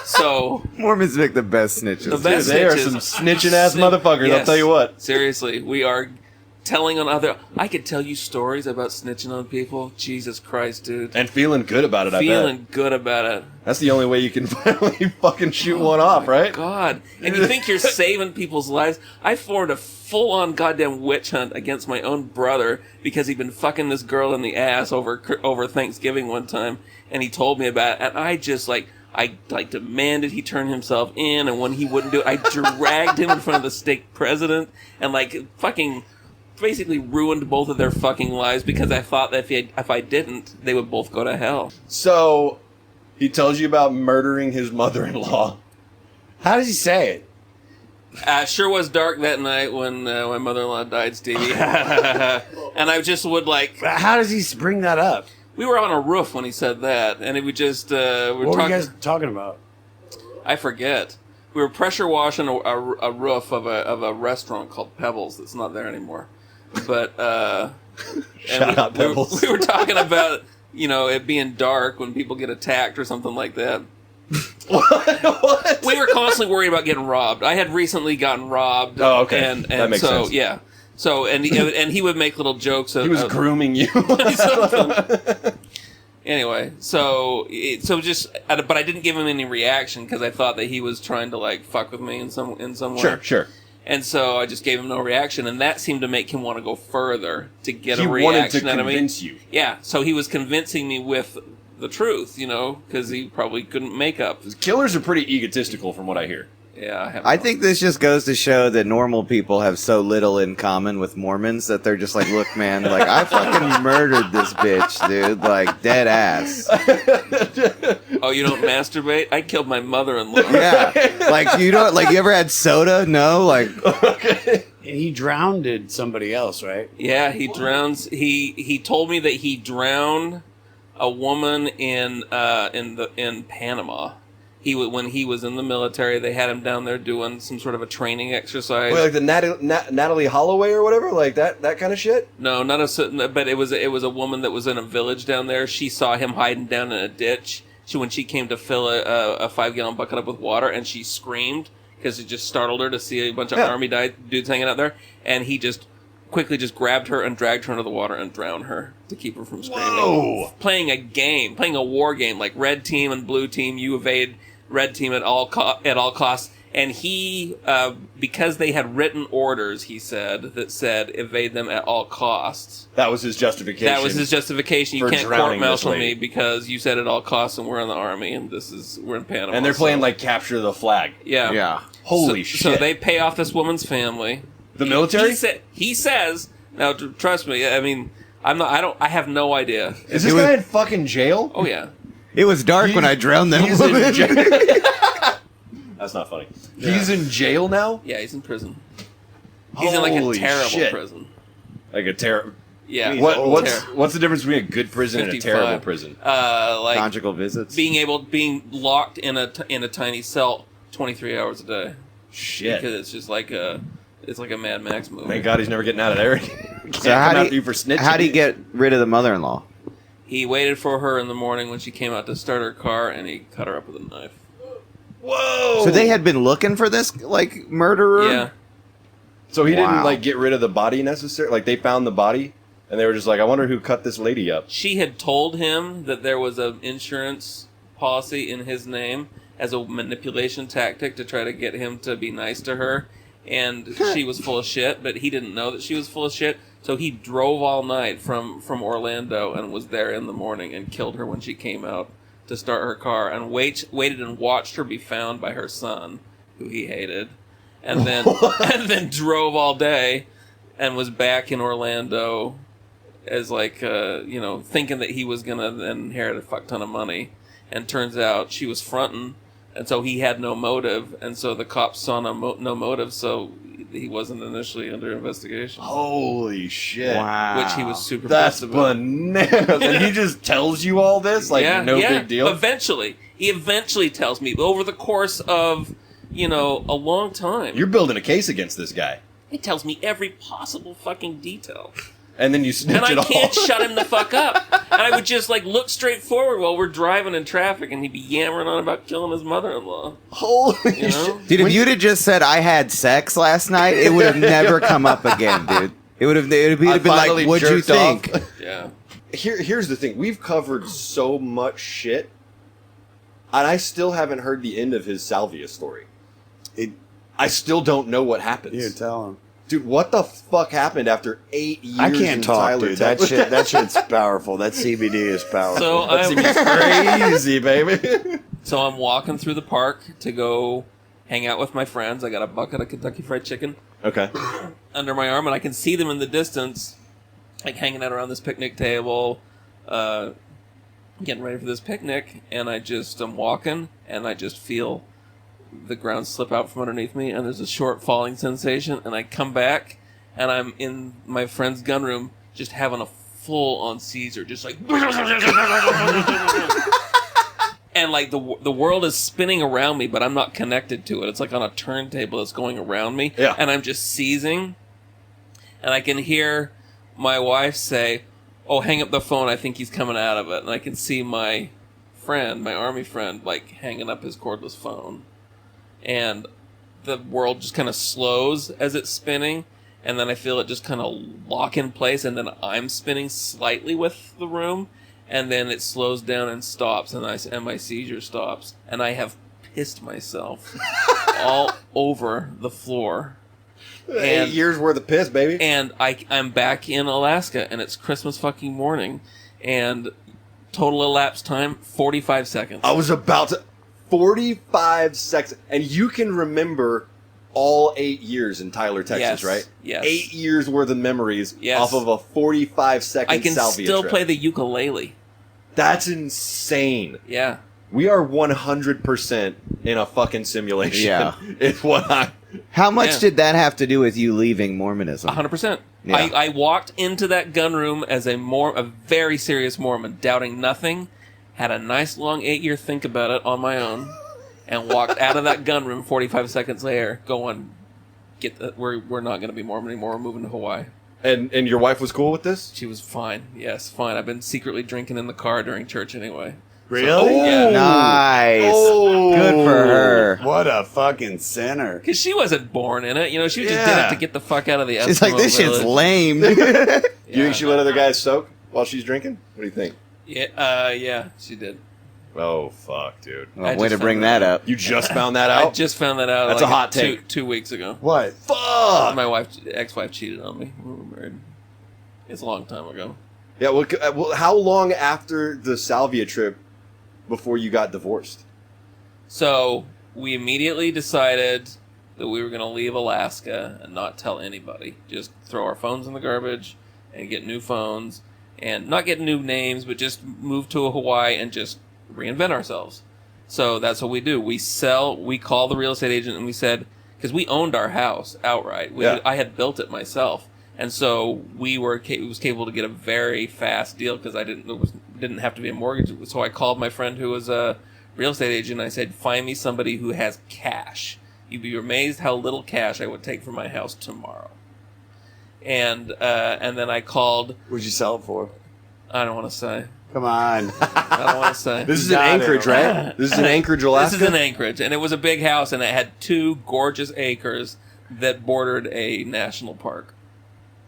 So Mormons make the best snitches. the best They are snitches- some snitching ass Snitch- motherfuckers, I'll Yes. tell you what. Seriously, we are telling on other. I could tell you stories about snitching on people. Jesus Christ, dude. And feeling good about it, I bet. Feeling good about it. That's the only way you can finally fucking shoot one off, right? God. And you think you're saving people's lives? I formed a full-on goddamn witch hunt against my own brother because he'd been fucking this girl in the ass over Thanksgiving one time, and he told me about it, and I just I demanded he turn himself in, and when he wouldn't do it, I dragged him in front of the stake president, and fucking basically ruined both of their fucking lives because I thought that if I didn't, they would both go to hell. So, he tells you about murdering his mother-in-law. how does he say it? Sure was dark that night when my mother-in-law died, Stevie. And I just would How does he bring that up? we were on a roof when he said that, and it would just, we're What were talking, you guys talking about? I forget. We were pressure washing a roof of a restaurant called Pebbles that's not there anymore. But, Shout out Pebbles. We were talking about it being dark when people get attacked or something like that. What? We were constantly worried about getting robbed. I had recently gotten robbed. Oh, okay. And That makes so, sense. Yeah. So, and he would make little jokes. He was grooming you. Anyway, but I didn't give him any reaction because I thought that he was trying to like fuck with me in some way. Sure. And so I just gave him no reaction, and that seemed to make him want to go further to get He a wanted reaction to out of me. convince you. Yeah, so he was convincing me with the truth, because he probably couldn't make up. Killers are pretty egotistical, from what I hear. Yeah, I think this just goes to show that normal people have so little in common with Mormons that they're just like, look, man, like, I fucking murdered this bitch, dude. Like, dead ass. Oh, you don't masturbate? I killed my mother-in-law. Yeah. Like, you ever had soda? No? Like, Okay. He drowned somebody else, right? Yeah, he drowns. He told me that he drowned a woman in Panama. When he was in the military, they had him down there doing some sort of a training exercise. Wait, like the Natalie Holloway or whatever, like that kind of shit. No, but it was a woman that was in a village down there. She saw him hiding down in a ditch. When she came to fill a 5-gallon bucket up with water, and she screamed because it just startled her to see a bunch of army dudes hanging out there, and he just quickly just grabbed her and dragged her into the water and drowned her to keep her from screaming. Whoa! Playing a war game, like red team and blue team, you evade red team at all costs. And he, because they had written orders, he said, that said evade them at all costs. That was his justification. That was his justification. You for can't drowning court-martial this lady. me because you said at all costs, and we're in the army, and we're in Panama. And they're playing so- like capture the flag. yeah. yeah. Holy So shit! they pay off this woman's family. The military? He says. Now, trust me. I mean, I have no idea. Is this guy in fucking jail? Oh yeah. It was dark when I drowned that He's in woman. jail. That's not funny. He's in jail now? Yeah, he's in prison. He's in like a Holy terrible shit. prison. Like a terrible. Yeah. What's the difference between a good prison and a 55. terrible prison? Like Conjugal visits. being locked in a tiny cell 23 hours a day Shit. because it's just like a Mad Max movie. Thank God he's never getting out of there. Can't So come after you for snitching. how'd he get rid of the mother-in-law? He waited for her in the morning when she came out to start her car, and he cut her up with a knife. Whoa! So they had been looking for this, like, murderer? Yeah. So he didn't Wow. like get rid of the body necessarily. Like they found the body, and they were just like, "I wonder who cut this lady up." She had told him that there was an insurance policy in his name as a manipulation tactic to try to get him to be nice to her. And she was full of shit, but he didn't know that she was full of shit. So he drove all night from Orlando and was there in the morning and killed her when she came out to start her car and waited and watched her be found by her son, who he hated. And then drove all day and was back in Orlando as thinking that he was going to then inherit a fuck ton of money. And turns out she was fronting, and so he had no motive, and so the cops saw no motive, so he wasn't initially under investigation. Holy shit! Wow. Which he was super That's pissed about. bananas. And he just tells you all this, like no big deal. He eventually tells me over the course of a long time. You're building a case against this guy, He tells me every possible fucking detail. and then you snitch And I it all. can't shut him the fuck up. And I would just look straight forward while we're driving in traffic, and he'd be yammering on about killing his mother-in-law. Holy You know? shit! Dude, if you'd have just said I had sex last night, it would have never come up again, dude. It would have been finally like, what'd you jerked off. think? Yeah. Here's the thing: we've covered so much shit, and I still haven't heard the end of his Salvia story. I still don't know what happens. You tell him. Dude, what the fuck happened after 8 years? I can't in talk, Tyler, dude. That shit's powerful. That CBD is powerful. So That seems crazy, baby. So I'm walking through the park to go hang out with my friends. I got a bucket of Kentucky Fried Chicken Okay. under my arm, and I can see them in the distance, hanging out around this picnic table, getting ready for this picnic. And I'm walking, and I just feel the ground slip out from underneath me, and there's a short falling sensation. And I come back, and I'm in my friend's gun room, just having a full-on seizure, just like. And the world is spinning around me, but I'm not connected to it. It's like on a turntable that's going around me. Yeah. And I'm just seizing. And I can hear my wife say, oh, hang up the phone. I think he's coming out of it. And I can see my army friend, like, hanging up his cordless phone. And the world just kind of slows as it's spinning. And then I feel it just kind of lock in place. And then I'm spinning slightly with the room. And then it slows down and stops. And my seizure stops. And I have pissed myself all over the floor. 8 years worth of piss, baby. And I'm back in Alaska, and it's Christmas fucking morning, and total elapsed time 45 seconds. I was about to 45 seconds, and you can remember all 8 years in Tyler, Texas, Yes, right? yes. 8 years worth of memories Yes. off of a 45-second I can Salvia still trip. play the ukulele. That's insane. Yeah. We are 100% in a fucking simulation. Yeah. It's what I... How much Yeah. did that have to do with you leaving Mormonism? 100%. Yeah. I walked into that gun room as a very serious Mormon, doubting nothing, had a nice long 8-year think about it on my own, and walked out of that gun room 45 seconds later going, we're not going to be Mormon anymore, we're moving to Hawaii. And your wife was cool with this? She was fine. Yes, fine. I've been secretly drinking in the car during church anyway. Really? Yeah. Nice. Oh. Good for her. What a fucking sinner. Because she wasn't born in it. You know, she just did Yeah. it to get the fuck out of the Eskimo She's like, this shit's village. lame. Do you think she let other guys soak while she's drinking? What do you think? Yeah, she did. Oh, fuck, dude. Well, I way just to bring found that up. You just found that I out? just found that out. That's like a hot take. Two weeks ago. What? Fuck! My ex-wife cheated on me. We were married. It's a long time ago. Yeah, well, how long after the Salvia trip before you got divorced? So we immediately decided that we were going to leave Alaska and not tell anybody. Just throw our phones in the garbage and get new phones and not get new names, but just move to Hawaii and just reinvent ourselves. So that's what we do. We call the real estate agent and we said, because we owned our house outright. I had built it myself. And so we was capable to get a very fast deal because didn't have to be a mortgage. So I called my friend who was a real estate agent. And I said, find me somebody who has cash. You'd be amazed how little cash I would take for my house tomorrow. And then I called. What'd you sell it for? I don't want to say. Come on. I don't want to say. This is in Got it. Anchorage, right? This is in Anchorage, Alaska? This is in Anchorage, and it was a big house, and it had 2 gorgeous acres that bordered a national park.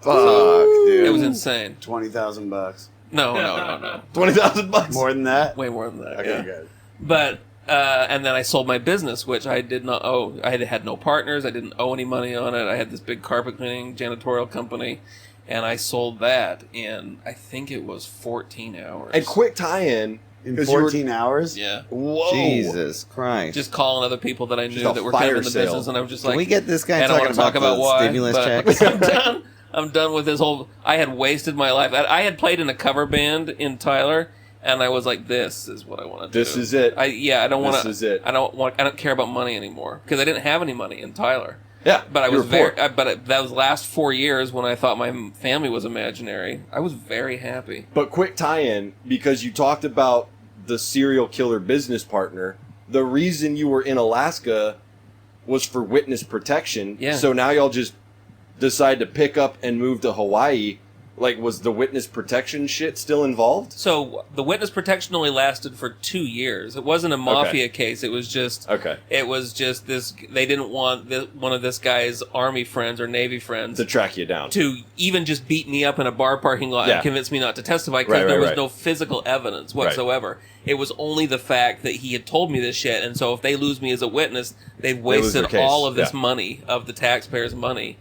Fuck, dude. It was insane. $20,000. No. $20,000? More than that? Way more than that. Okay, yeah. good. But and then I sold my business, which I did not owe. I had no partners. I didn't owe any money on it. I had this big carpet cleaning janitorial company, and I sold that in I think it was 14 hours. And quick tie-in. In 'cause you were- 14 hours? Yeah. Whoa. Jesus Christ. Just calling other people that I knew Just a that were kind of fire in the sale. business, and I was just Can like, we get this guy I don't talking want to talk about the why, stimulus but checks? I'm done. I'm done with this whole. I had wasted my life. I had played in a cover band in Tyler, and I was like, "This is what I want to do. This is it. I don't want to. This is it. I don't care about money anymore because I didn't have any money in Tyler. Yeah, But I you was were very. poor. That was last 4 years when I thought my family was imaginary. I was very happy. But quick tie-in, because you talked about the serial killer business partner. The reason you were in Alaska was for witness protection. Yeah. So now y'all just decide to pick up and move to Hawaii. Like, was the witness protection shit still involved? So the witness protection only lasted for 2 years. It wasn't a mafia case. It was just Okay. It was just this. They didn't want one of this guy's army friends or navy friends To track you down. to even just beat me up in a bar parking lot Yeah. and convince me not to testify because there was right. no physical evidence whatsoever. It was only the fact that he had told me this shit, and so if they lose me as a witness, they've lose their wasted case. all of this Yeah. money of the taxpayers' money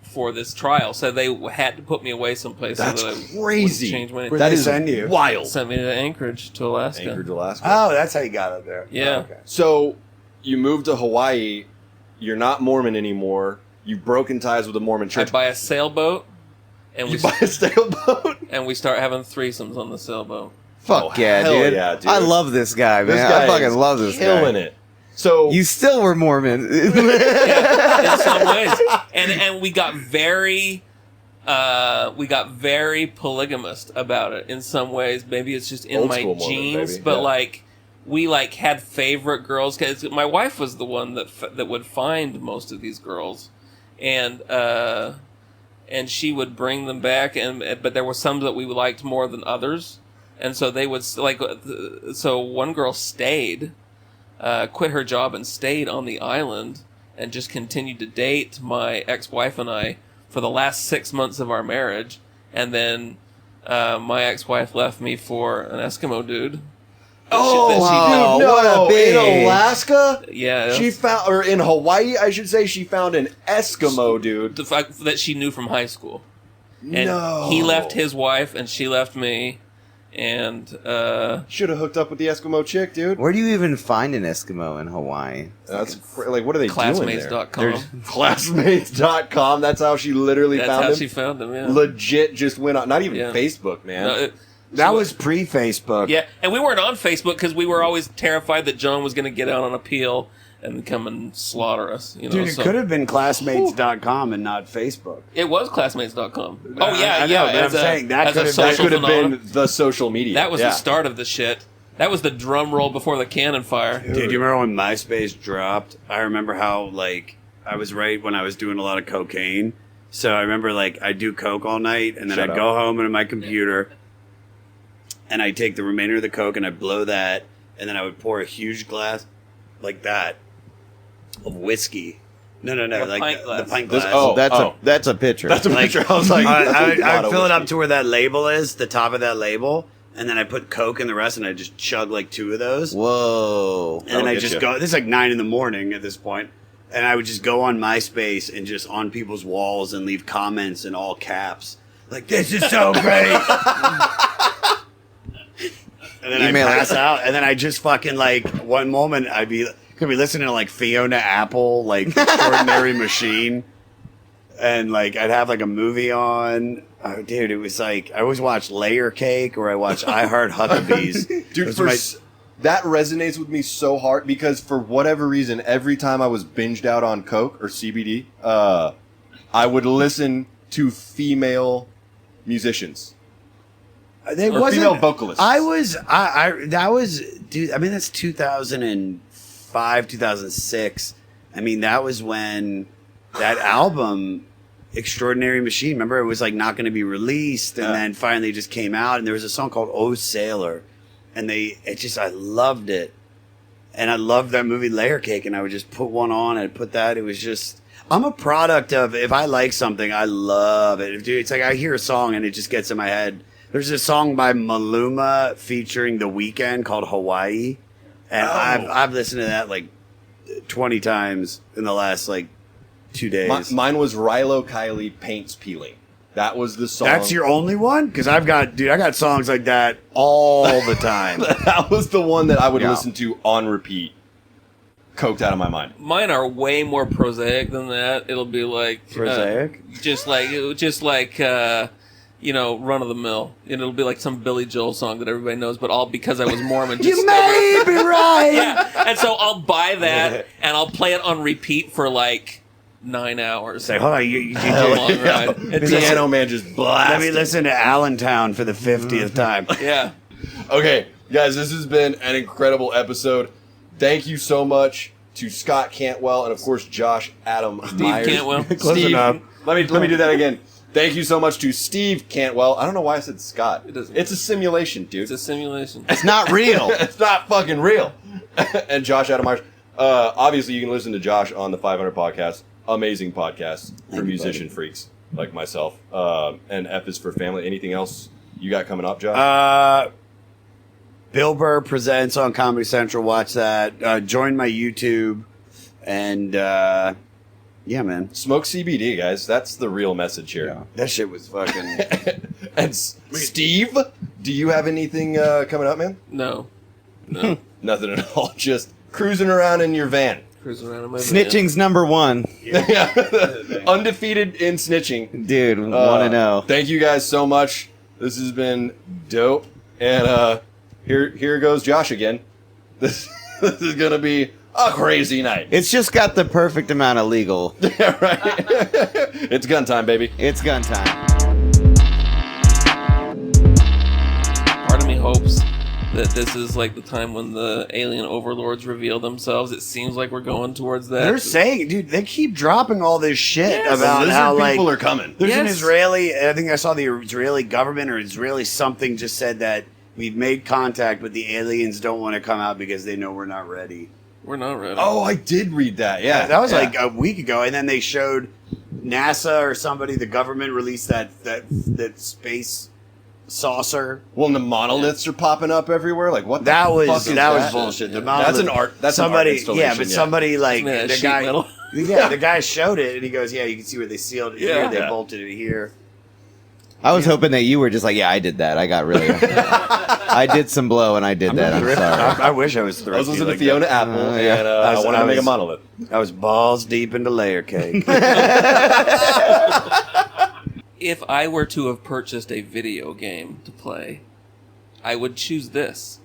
for this trial. So they had to put me away someplace. That's so that I wouldn't crazy. change my Where'd That they is send you? wild. Sent me to Anchorage, to Alaska. Anchorage, Alaska. Oh, that's how you got up there. Yeah. Oh, okay. So you moved to Hawaii. You're not Mormon anymore. You've broken ties with the Mormon I church. buy a sailboat, and You buy a sailboat? and we start having threesomes on the sailboat. Fuck Oh, yeah, hell dude. yeah, dude. I love this guy, man. This guy I fucking is love this killing guy. it. So You still were Mormon. Yeah, in some ways, and we got very polygamist about it in some ways. Maybe it's just in Old my school Mormon, genes, baby. but Yeah. like we like had favorite girls because my wife was the one that would find most of these girls, and and she would bring them back, but there were some that we liked more than others, and so they would like. So one girl stayed, quit her job and stayed on the island, and just continued to date my ex-wife and I for the last 6 months of our marriage, and then my ex-wife left me for an Eskimo dude. Dude, no, what a bitch. in Alaska? Yeah. She found, or in Hawaii, I should say, she found an Eskimo dude. The fact that she knew from high school. And No. he left his wife, and she left me, and Should have hooked up with the Eskimo chick, dude. Where do you even find an Eskimo in Hawaii? That's like, what are they doing there? classmates.com. Classmates.com. That's how she literally That's found how him. she found him, yeah. Legit just went on. Not even Yeah. Facebook, man. No, That was pre-Facebook. yeah, and we weren't on Facebook because we were always terrified that John was going to get out on appeal and come and slaughter us. You know, Dude, it could have been classmates.com and not Facebook. It was classmates.com. I Oh, yeah, know, yeah. but I'm saying that as a could have- That social could have phenomenon. been the social media. That was yeah. the start of the shit. That was the drum roll before the cannon fire. Dude, you remember when MySpace dropped? I remember how, like, I was right when I was doing a lot of cocaine. So I remember, like, I'd do coke all night, and then Shut I'd up. go home into my computer, and I'd take the remainder of the coke, and I'd blow that, and then I would pour a huge glass, like that, of whiskey. No, like pint the glass. pint This- glass. oh. That's a picture. That's a Like, picture. I was like, that's a I lot would of fill it up whiskey. to where that label is, the top of that label, and then I put Coke in the rest, and I just chug like 2 of those. Whoa. And then That'll I get just you. go, this is like 9 a.m. at this point, and I would just go on MySpace and just on people's walls and leave comments in all caps. Like, this is so great. And then I'd Email it. pass out, and then I just fucking, like, one moment could be listening to, like, Fiona Apple, like, Extraordinary Machine, and, like, I'd have, like, a movie on. Oh, dude, it was like, I always watch Layer Cake, or I watch I Heart Huckabees. Dude, Those are my- that resonates with me so hard because for whatever reason, every time I was binged out on Coke or CBD, I would listen to female musicians. It Or wasn't- female vocalists. That was, dude, I mean, that's 2005, 2006. I mean, that was when that album, Extraordinary Machine, remember, it was like not going to be released, and then finally it just came out, and there was a song called Oh Sailor, and I loved it. And I loved that movie Layer Cake, and I would just put one on and put that. It was just, I'm a product of, if I like something, I love it. Dude, it's like I hear a song and it just gets in my head. There's a song by Maluma featuring The Weeknd called Hawaii. And I've listened to that like 20 times in the last like 2 days. Mine was Rilo Kiley Paints Peeling. That was the song. That's your only one? Because I got songs like that all the time. That was the one that I would Yeah. listen to on repeat. Coked out of my mind. Mine are way more prosaic than that. It'll be like Prosaic? just like run of the mill. It'll be like some Billy Joel song that everybody knows, but all because I was Mormon. You may be right. Yeah, and so I'll buy that and I'll play it on repeat for like 9 hours. Say, hold on, you It's a long ride. It's a- Piano Man just let blasted. me listen to Allentown for the 50th time. yeah. Okay, guys, this has been an incredible episode. Thank you so much to Scott Cantwell and, of course, Josh Adam Meyers. Cantwell. Close Steve, enough. let me do that again. Thank you so much to Steve Cantwell. I don't know why I said Scott. It doesn't It's a simulation, dude. It's a simulation. It's not real. It's not fucking real. And Josh Adam Meyers. Obviously, you can listen to Josh on the 500 podcast. Amazing podcast for musician freaks like myself. And F is for family. Anything else you got coming up, Josh? Bill Burr presents on Comedy Central. Watch that. Join my YouTube. And, yeah, man. Smoke CBD, guys. That's the real message here. That shit was fucking... And Steve, do you have anything coming up, man? No. Nothing at all. Just cruising around in your van. Cruising around in my van. Snitching's number one. Undefeated in snitching. Dude, want to know. Thank you guys so much. This has been dope. And here goes Josh again. This is going to be a crazy night. It's just got the perfect amount of legal. Yeah, right. It's gun time, baby. It's gun time. Part of me hopes that this is like the time when the alien overlords reveal themselves. It seems like we're going towards that. They're saying, dude, they keep dropping all this shit Yes. about Lizard how like people are coming. there's an Yes. Israeli. I think I saw the Israeli government or Israeli something just said that we've made contact, but the aliens don't want to come out because they know we're not ready. We're not ready. Oh, I did read that. Yeah, That was yeah. like a week ago, and then they showed NASA or somebody, the government released that space saucer. Well, and the monoliths are popping up everywhere. Like what? That the was fuck is that was that? bullshit. The That's an monolith- art. That's somebody, an art installation. yeah, but somebody like Isn't that the sheet guy, metal? yeah, the guy showed it, and he goes, "Yeah, you can see where they sealed it here, Yeah. they Yeah. bolted it here." I was hoping that you were just like, yeah, I did that. I got really. I did some blow and I did that. I'm Thrifty. sorry. I wish I was I thrifty. was listening like to Fiona that. Apple, yeah. and I I wanted to make a was- monolith. I was balls deep into layer cake. If I were to have purchased a video game to play, I would choose this.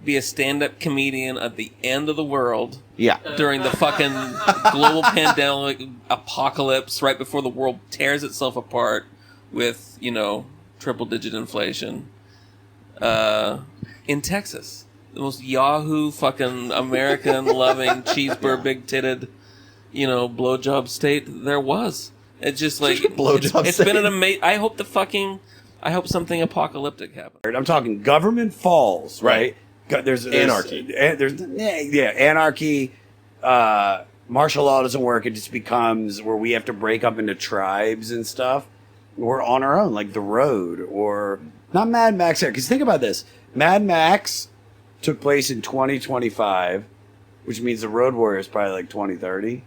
Be a stand-up comedian at the end of the world Yeah. during the fucking global pandemic apocalypse, right before the world tears itself apart with, triple-digit inflation. In Texas, the most Yahoo fucking American-loving cheeseburger, big-titted, blowjob state there was. It's just like Blowjob it's been an state. amazing. I hope something apocalyptic happens. I'm talking government falls, right? There's Anarchy. There's anarchy. Martial law doesn't work. It just becomes where we have to break up into tribes and stuff. We're on our own, like The Road or not Mad Max. Because think about this: Mad Max took place in 2025, which means The Road Warrior is probably like 2030,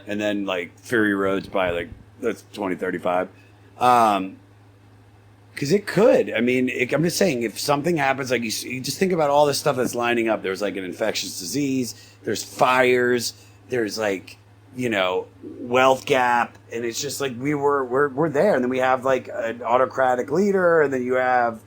and then like Fury Road's probably like that's 2035. Because it could. I mean, I'm just saying, if something happens, like you just think about all this stuff that's lining up. There's like an infectious disease. There's fires. There's like, wealth gap, and it's just like we're there, and then we have like an autocratic leader, and then you have.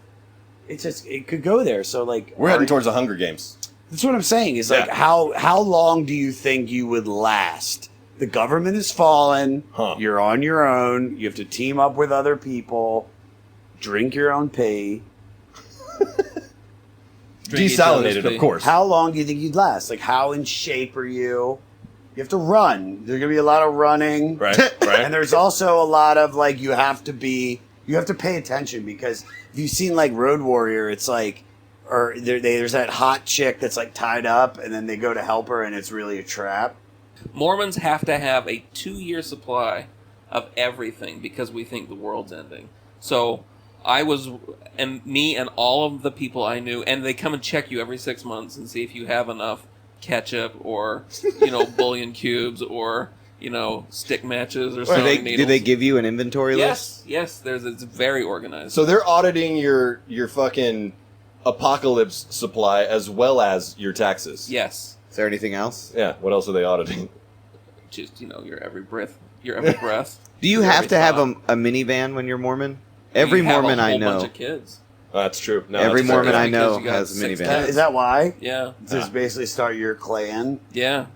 It could go there. So like We're heading towards the Hunger Games. That's what I'm saying. Is like Yeah. how long do you think you would last? The government is fallen. Huh. You're on your own. You have to team up with other people. Drink your own pee. Drink each other's Desalinated, pee. of course. How long do you think you'd last? Like, how in shape are you? You have to run. There's gonna be a lot of running, Right, right. And there's also a lot of like you have to pay attention, because if you've seen like Road Warrior, it's like, or there's that hot chick that's like tied up, and then they go to help her, and it's really a trap. Mormons have to have a 2-year supply of everything because we think the world's ending. So me and all of the people I knew, and they come and check you every 6 months and see if you have enough ketchup or, bullion cubes or, stick matches or sewing needles. Do they give you an inventory list? Yes, it's very organized. So they're auditing your fucking apocalypse supply as well as your taxes. Yes. Is there anything else? Yeah. What else are they auditing? Just, your every breath. Your every breath. Do you your have every to have thought. a minivan when you're Mormon? Every You have Mormon a I whole know. bunch of kids. Oh, that's true. No, Every that's fair. Mormon I Because know you got has a 6 minivan. kids. Is that why? Yeah. Just basically start your clan. Yeah.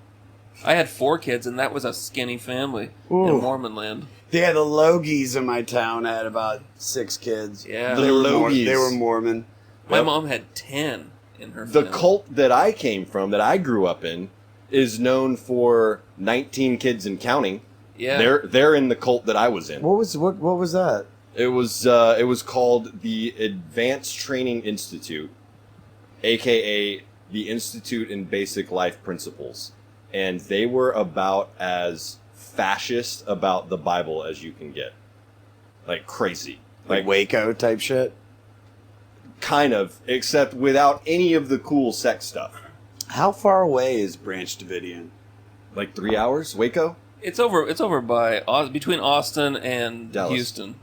I had 4 kids, and that was a skinny family Ooh. in Mormon land. Yeah, the Logies in my town had about 6 kids. Yeah. The They Logies. were Mormon. My Yep. mom had 10 in her The family. cult that I came from, that I grew up in, is known for 19 kids and counting. Yeah. They're in the cult that I was in. What was that? It was called the Advanced Training Institute, aka the Institute in Basic Life Principles, and they were about as fascist about the Bible as you can get, like crazy, Like Waco type shit? kind of, except without any of the cool sex stuff. How far away is Branch Davidian? Like 3 hours, Waco. It's over by between Austin and Dallas. Houston.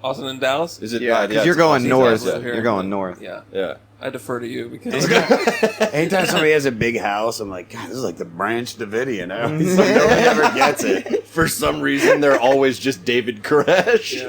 Austin and Dallas? Is it? Yeah, because you're it's going Austin, north. yeah. Here. You're going north. Yeah. Yeah. I defer to you because Anytime somebody has a big house, I'm like, God, this is like the Branch Davidian. Nobody ever gets it. For some reason, they're always just David Koresh.